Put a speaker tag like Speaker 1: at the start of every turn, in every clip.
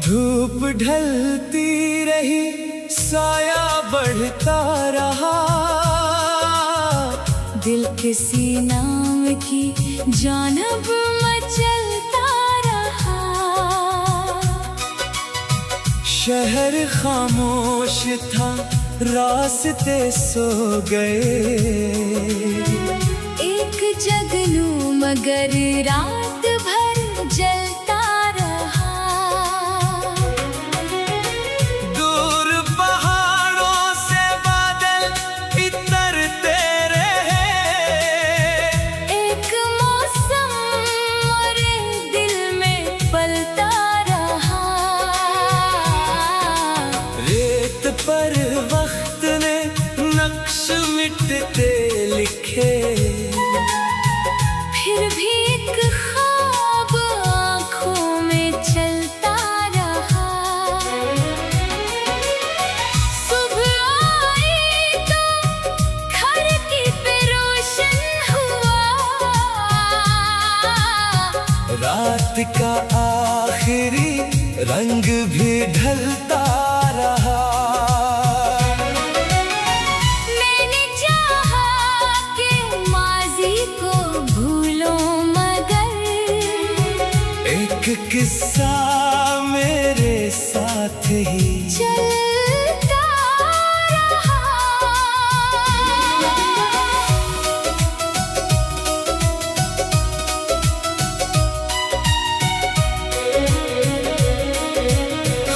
Speaker 1: धूप ढलती रही, साया बढ़ता रहा,
Speaker 2: दिल किसी नाम की जानब मचलता रहा।
Speaker 1: शहर खामोश था, रास्ते सो गए।
Speaker 2: एक जगनू मगर रात भर जलता रहा।
Speaker 1: दूर पहाड़ों से बादल इतरते रहे।
Speaker 2: एक मौसम मेरे दिल में पलता रहा।
Speaker 1: रेत पर वक्त ने नक्श मिटते लिखे,
Speaker 2: फिर भी एक ख्वाब आँखों में चलता रहा। सुबह आई तो खिड़की पे रोशन हुआ।
Speaker 1: रात का आखिरी रंग भी ढलता रहा।
Speaker 2: मैंने चाहा कि माज़ी को भूलो मगर
Speaker 1: एक किस्सा मेरे साथ ही
Speaker 2: चलता रहा।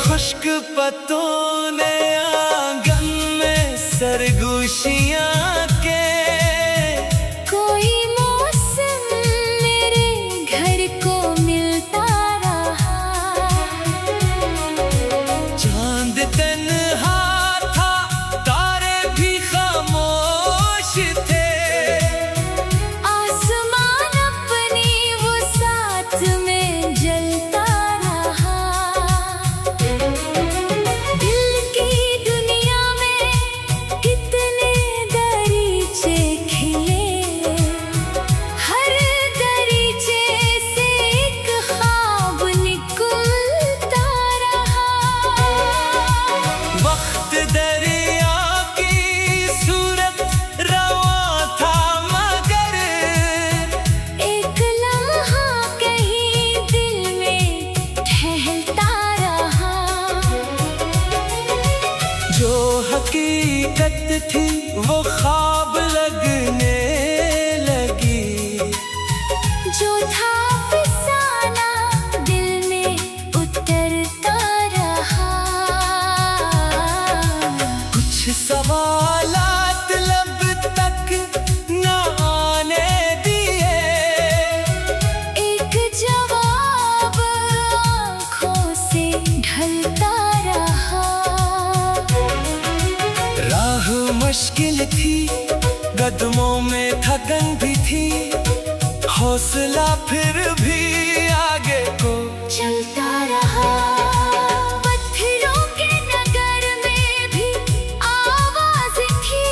Speaker 1: खुश्क पत्तों ने आंगन में सरगोशियां के।
Speaker 2: कोई मौसम मेरे घर को मिलता रहा।
Speaker 1: चांद तन्हा था, तारे भी खामोश थे।
Speaker 2: आसमान अपनी वो साथ में जलता रहा। दिल की दुनिया में कितने दरीचे खिले। हर दरीचे से एक ख्वाब निकलता रहा।
Speaker 1: वक्त दरिया की सूरत रवां था मगर
Speaker 2: एक लम्हा कहीं दिल में ठहरता रहा।
Speaker 1: जो हकीकत थी वो ख्वाब लगने लगी।
Speaker 2: जो था अफसाना दिल में उतरता रहा।
Speaker 1: कुछ सवालात लब तक न आने दिए।
Speaker 2: एक जवाब आँखों से ढलता रहा।
Speaker 1: राह मुश्किल थी, कदमों में थकन भी थी। हौसला फिर भी आगे को
Speaker 2: चलता रहा। पत्थरों के नगर में भी आवाज थी।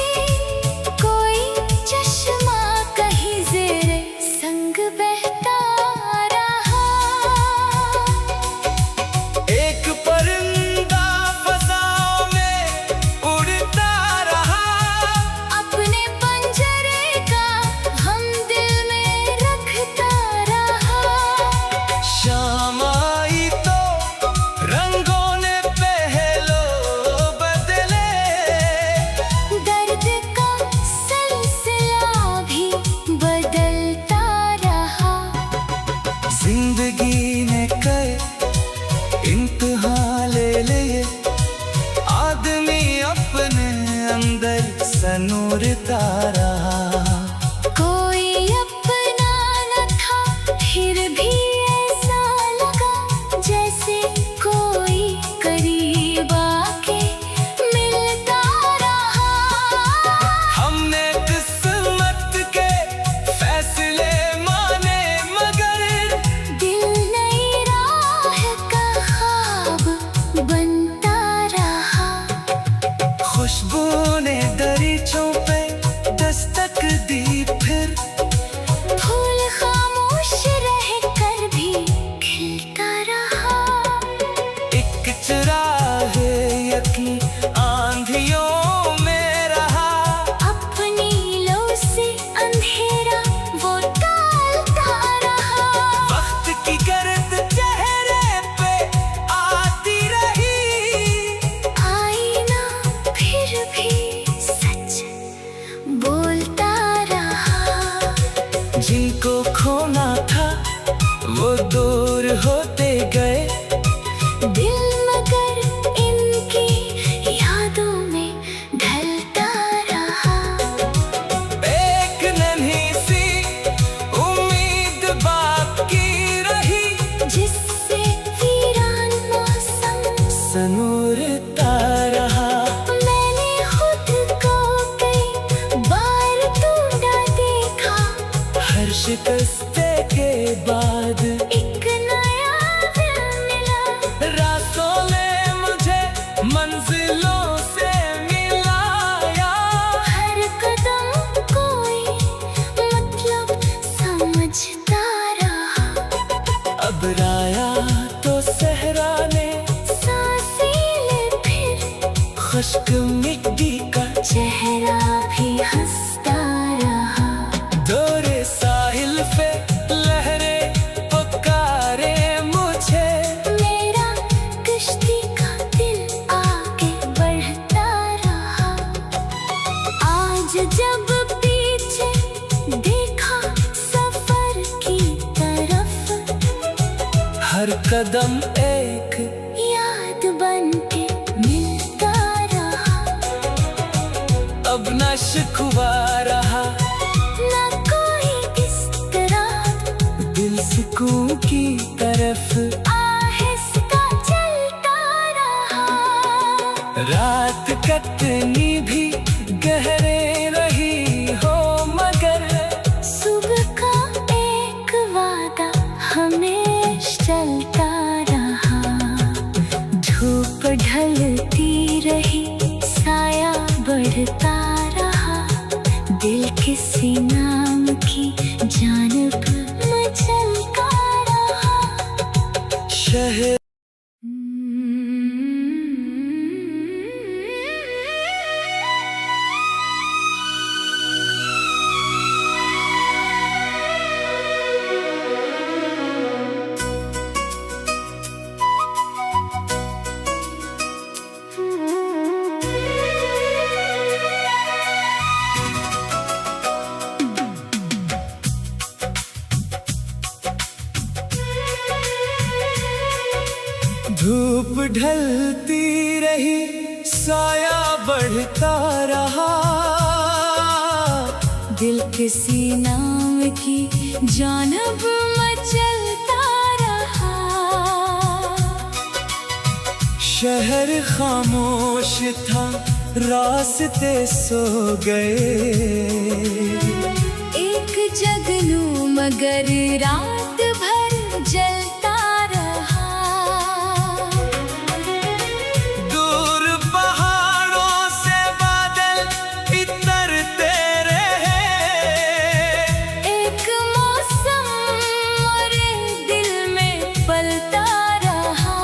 Speaker 2: कोई चश्मा कहीं ज़ेरे संग बहता रहा।
Speaker 1: एक परिंदा फज़ाओं में उड़ता रहा।
Speaker 2: अपने पंजरे का हम दिल में रखता रहा।
Speaker 1: शाम आई तो रंगों ने पहलो बदले।
Speaker 2: दर्द का सिलसिला भी बदलता रहा।
Speaker 1: जिंदगी ने कई इम्तिहान ले लिए। आदमी अपने अंदर सनूरता रहा।
Speaker 2: कोई अपना न था, फिर भी ऐसा लगा जैसे कोई
Speaker 1: सनूरता रहा।
Speaker 2: मैंने खुद को कई बार टूटा देखा,
Speaker 1: हर शिकस्ते के बाद
Speaker 2: एक नया दिल मिला।
Speaker 1: रातों ने मुझे मंजिलों से मिलाया।
Speaker 2: हर कदम कोई मतलब समझता रहा।
Speaker 1: अब राया तो सहरा ने
Speaker 2: सांसें ले फिर,
Speaker 1: खुश्क मिट्टी का
Speaker 2: चेहरा भी हंसता रहा।
Speaker 1: दौरे साहिल पे लहरें पुकारे मुझे।
Speaker 2: मेरा कश्ती का दिल आगे बढ़ता रहा। आज जब पीछे देखा सफर की तरफ,
Speaker 1: हर कदम एक
Speaker 2: याद बन के मिलता रहा।
Speaker 1: अब न शिकवा रहा,
Speaker 2: ना कोई किस तरह
Speaker 1: दिल सुकून की तरफ।
Speaker 2: आहिस्ता चलता रहा।
Speaker 1: रात कतनी भी गहरे रही हो, मगर
Speaker 2: सुबह का एक वादा हमेशा चलता रहा। धूप ढलती रही, साया बढ़ता रहा। दिल किसी नाम की जानब मचलता रहा।
Speaker 1: शहर धूप ढलती रही, साया बढ़ता रहा।
Speaker 2: दिल किसी नाम की जानब मचलता रहा।
Speaker 1: शहर खामोश था, रास्ते सो गए।
Speaker 2: एक जगनू मगर रात भर जलता रहा।
Speaker 1: दूर पहाड़ों से बादल इतरते रहे।
Speaker 2: एक मौसम मेरे दिल में पलता रहा।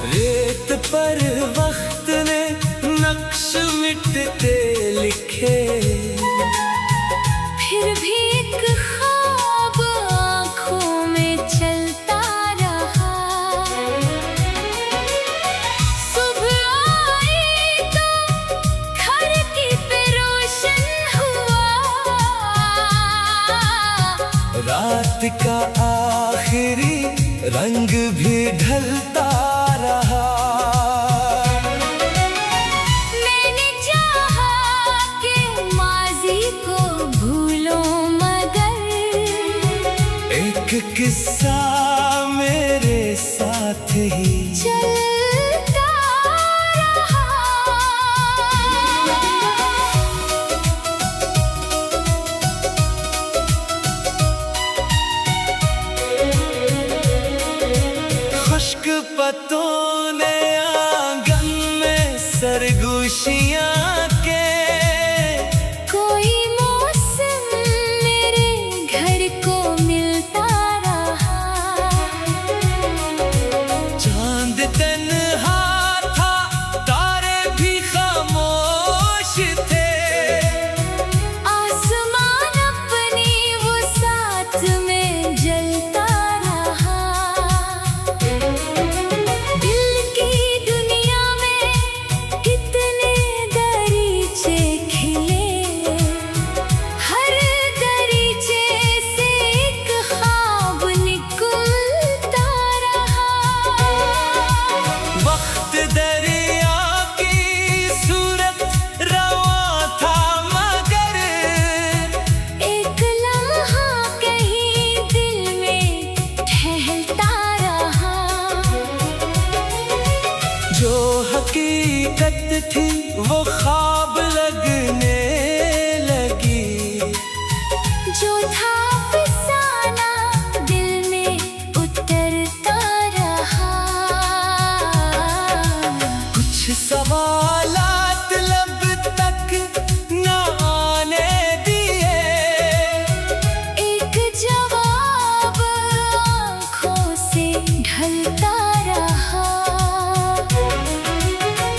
Speaker 1: रेत पर वक्त ने नक्श मिटते लिखे।
Speaker 2: फिर भी एक ख्वाब आँखों में चलता रहा। सुबह आई तो खिड़की पे रोशन हुआ।
Speaker 1: रात का आखिरी रंग भी ढलता रहा।
Speaker 2: मैंने चाहा कि माज़ी को भूलो, मगर
Speaker 1: एक किस्सा मेरे साथ ही
Speaker 2: चलता रहा।
Speaker 1: खुश्क पत्तों ने आंगन में सरगोशियां के।
Speaker 2: कोई मौसम मेरे घर को मिलता रहा।
Speaker 1: चांद तन्हा था, तारे भी खामोश थे।
Speaker 2: आसमान अपनी वो साथ में जलता रहा। दिल की
Speaker 1: हकीकत थी वो ख्वाब लगने लगी।
Speaker 2: जो था अफसाना दिल में उतरता रहा।
Speaker 1: कुछ सवालात लब तक न आने दिए,
Speaker 2: एक जवाब आँखों से ढलता रहा।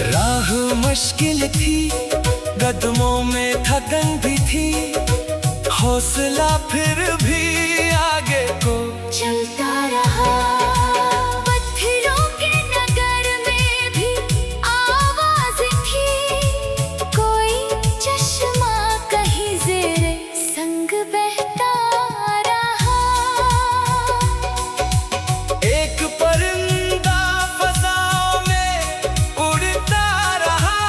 Speaker 1: राह मुश्किल थी, कदमों में थकन भी थी, हौसला फिर भी आगे को
Speaker 2: चलता रहा। पत्थरों के नगर में भी आवाज थी, कोई चश्मा कहीं ज़ेरे संग बहता रहा।
Speaker 1: एक परिंदा फज़ाओं में उड़ता रहा,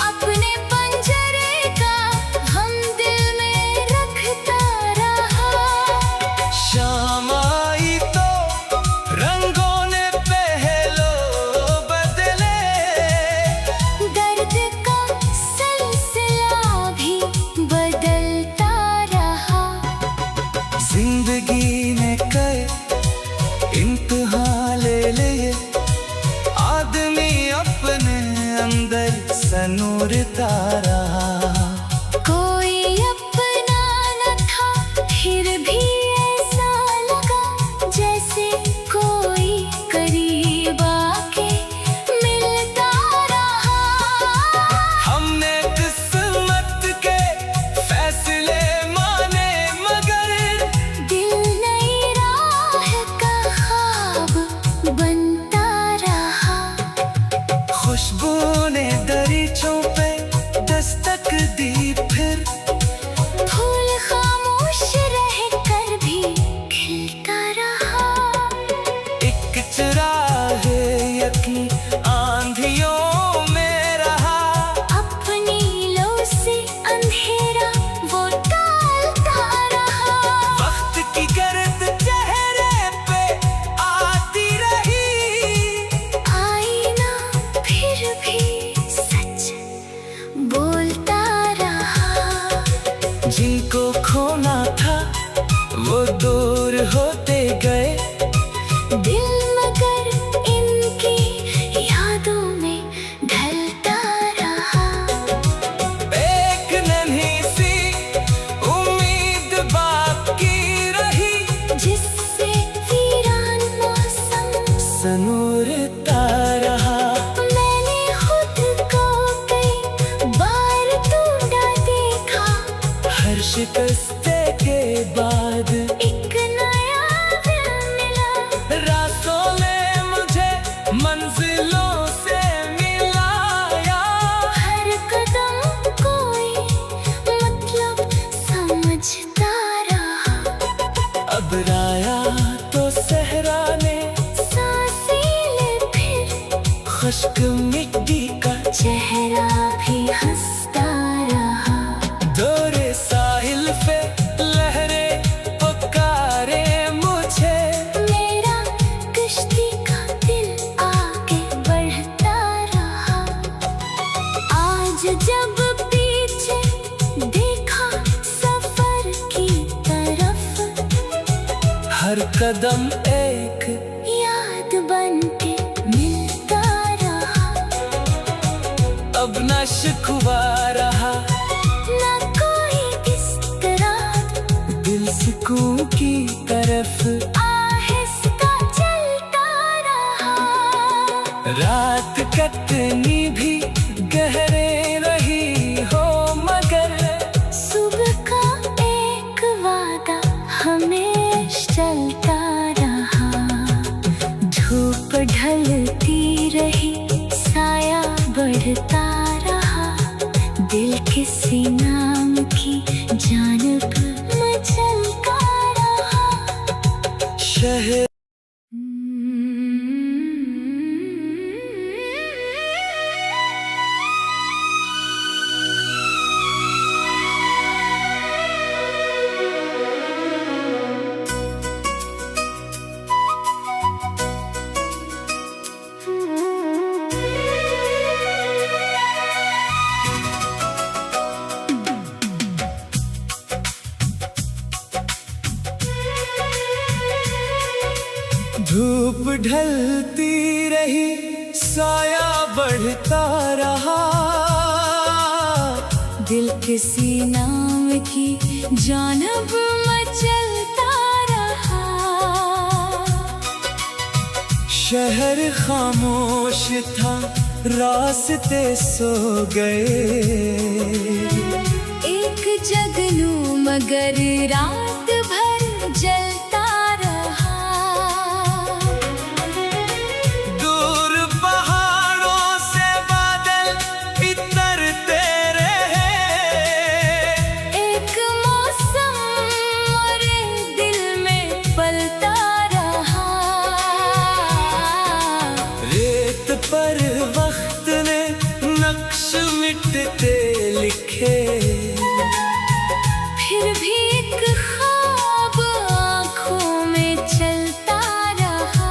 Speaker 2: अपने पंजरे का हम दिल में रखता रहा।
Speaker 1: शाम आई तो रंगों ने पहलो बदले,
Speaker 2: दर्द का सिलसिला भी बदलता रहा।
Speaker 1: जिंदगी ने कई इम्तिहान ले लिए, आदमी अपने अंदर सनूरता रहा।
Speaker 2: कोई अपना न था, फिर भी ऐसा लगा जैसे कोई करीब आके मिलता रहा।
Speaker 1: हमने किस्मत के फैसले माने, मगर
Speaker 2: दिल नई राह का ख्वाब बनता रहा।
Speaker 1: खुशबू ने दरीचों पे दस्तक दी, फिर
Speaker 2: फूल खामोश रह कर भी खिलता रहा।
Speaker 1: एक चिरागे यकीन आंधियों में रहा।
Speaker 2: अपनी लो से अंधेरा वो टालता रहा।
Speaker 1: वक्त की गर्द चेहरे पे आती रही,
Speaker 2: आईना फिर भी सच बोलता रहा।
Speaker 1: जिनको खोना था वो दूर होते गए,
Speaker 2: दिल मगर इनकी यादों में ढलता रहा।
Speaker 1: एक नन्ही सी उम्मीद बाकी रही,
Speaker 2: जिससे वीरान मौसम
Speaker 1: सनूरता रहा।
Speaker 2: मैंने खुद को कई बार टूटा देखा।
Speaker 1: हर शिकस्ते के बाद
Speaker 2: एक नया दिल मिला।
Speaker 1: रास्तों ने मुझे मंजिलों से मिलाया।
Speaker 2: हर कदम कोई मतलब समझता रहा।
Speaker 1: अब राया तो सहरा ने
Speaker 2: सांसें ले फिर
Speaker 1: खुश्क मिट्टी का
Speaker 2: चेहरा भी हंसता रहा।
Speaker 1: दौरे साहिल पे लहरें पुकारे मुझे,
Speaker 2: मेरा कश्ती का दिल आगे बढ़ता रहा। आज जब पीछे देखा सफर की तरफ,
Speaker 1: हर कदम एक
Speaker 2: याद बन के मिलता रहा।
Speaker 1: अब न शिकवा रहा,
Speaker 2: ना कोई किस तरह
Speaker 1: दिल सुकून की तरफ
Speaker 2: आहिस्ता चलता रहा।
Speaker 1: रात कटनी भी गहरे रही हो, मगर
Speaker 2: सुबह का एक वादा हमेशा चलता रहा। धूप ढलती रही, साया बढ़ता रहा। दिल किसी नाम की जानब मचलता रहा।
Speaker 1: शहर धूप ढलती रही, साया बढ़ता रहा।
Speaker 2: दिल किसी नाम की जानब मचलता रहा।
Speaker 1: शहर खामोश था, रास्ते सो गए।
Speaker 2: एक जगनू मगर रात भर जलता रहा।
Speaker 1: दूर पहाड़ों से बादल इतरते रहे।
Speaker 2: एक मौसम मेरे दिल में पलता रहा।
Speaker 1: रेत पर वक्त ने नक्श मिटते लिखे।
Speaker 2: फिर भी एक ख्वाब आँखों में चलता रहा।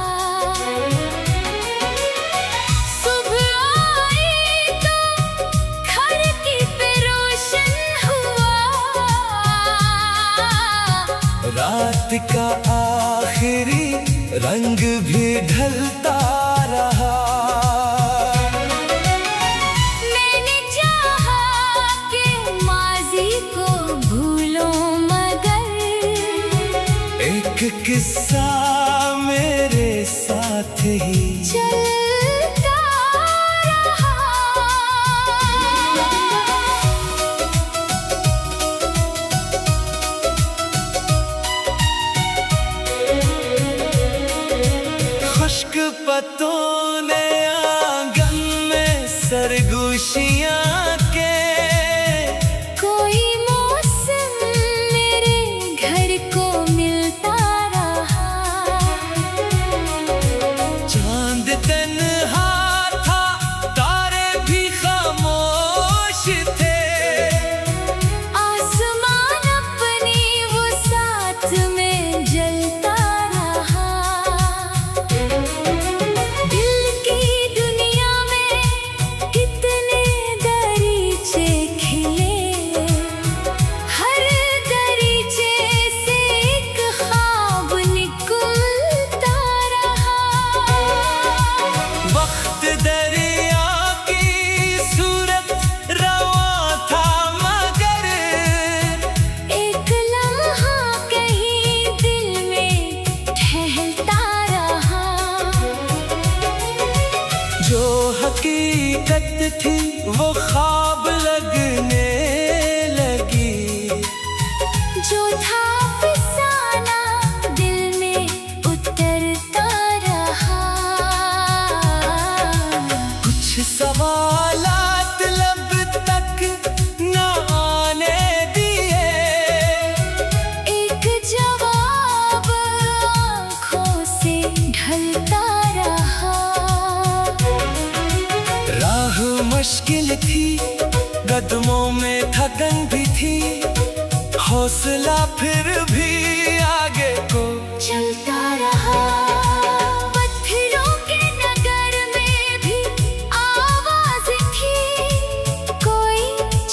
Speaker 2: सुबह आई तो खिड़की पे रोशन हुआ।
Speaker 1: रात का आखिरी रंग भी ढलता रहा।
Speaker 2: मैंने चाहा कि माज़ी को भूलो मगर
Speaker 1: एक किस्सा मेरे साथ ही
Speaker 2: चलता रहा।
Speaker 1: खुश्क पत्तों ने आंगन में सरगोशियां के।
Speaker 2: कोई मौसम मेरे घर को मिलता रहा।
Speaker 1: चांद तन्हा था, तारे भी खामोश थे।
Speaker 2: आसमान अपनी वो साथ में जलता रहा। दिल की दुनिया में कितने दरीचे खिले। हर दरीचे से एक ख्वाब निकलता रहा।
Speaker 1: वक्त दरिया की सूरत रवां था मगर
Speaker 2: एक लम्हा कहीं दिल में ठहरता रहा।
Speaker 1: जो हकीकत थी वो ख्वाब लगने लगी।
Speaker 2: जो था अफसाना दिल में उतरता रहा।
Speaker 1: कुछ सवालात लब तक न आने दिए।
Speaker 2: एक जवाब आँखों से ढलता रहा।
Speaker 1: राह मुश्किल थी, कदमों में थकन भी थी। हौसला फिर भी आगे को
Speaker 2: चलता रहा। पत्थरों के नगर में भी आवाज़ थी। कोई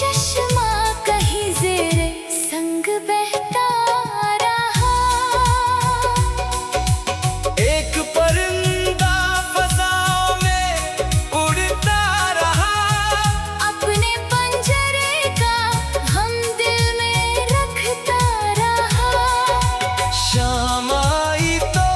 Speaker 2: चश्मा कहीं ज़ेरे संग बहता रहा।
Speaker 1: एक परिंदा फ़ज़ा में उड़ता रहा।
Speaker 2: अपने पंजरे का हम दिल में रखता रहा।
Speaker 1: शाम आई तो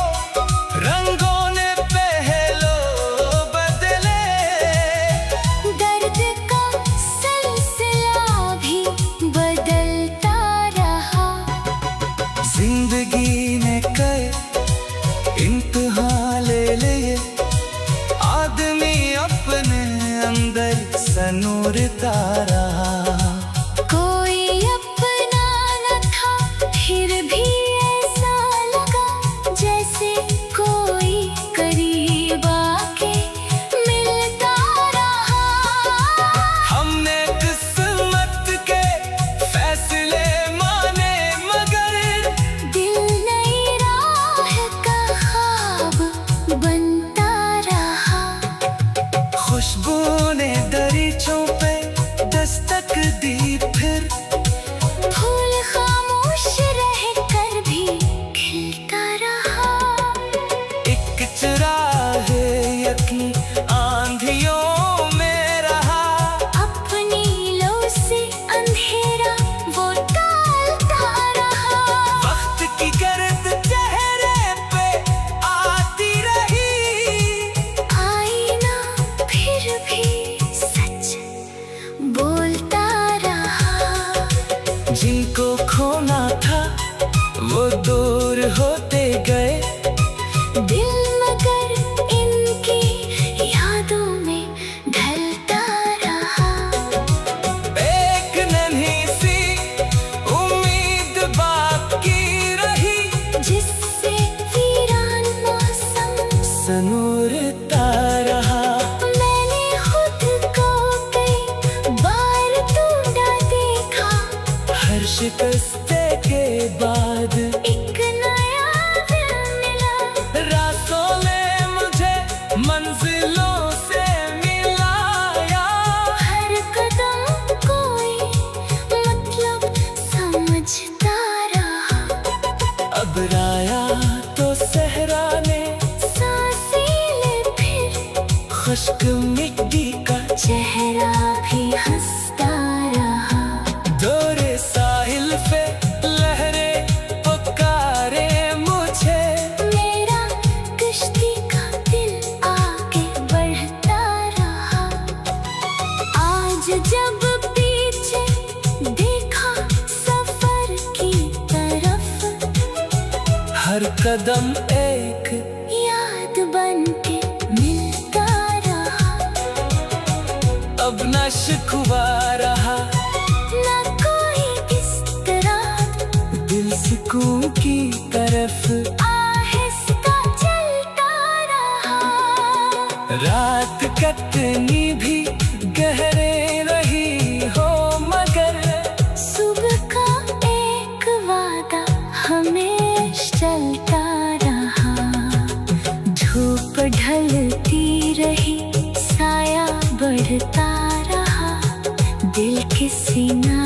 Speaker 1: संूरता रहा।
Speaker 2: मैंने खुद को कई बार टूटा देखा,
Speaker 1: हर शिकस्ते के बाद
Speaker 2: एक नया दिल मिला।
Speaker 1: रास्तों ने मुझे मंजिलों से मिलाया।
Speaker 2: हर कदम कोई मतलब समझता रहा।
Speaker 1: अब राया तो सहरा ने
Speaker 2: सांसें ले फिर,
Speaker 1: खुश्क मिट्टी का
Speaker 2: चेहरा भी हंसता रहा।
Speaker 1: दौरे साहिल पे लहरें पुकारे मुझे।
Speaker 2: मेरा कश्ती का दिल आगे बढ़ता रहा। आज जब पीछे देखा सफर की तरफ,
Speaker 1: हर कदम एक
Speaker 2: याद बन के मिलता रहा।
Speaker 1: अब न शिकवा रहा,
Speaker 2: न कोई इस तरह
Speaker 1: दिल सुकून की तरफ
Speaker 2: आहिस्ता चलता रहा।
Speaker 1: रात कतनी भी गहरे रही हो, मगर
Speaker 2: सुबह का एक वादा हमेशा चलता रहा। धूप ढलती रही, साया बढ़ता रहा। दिल के सीना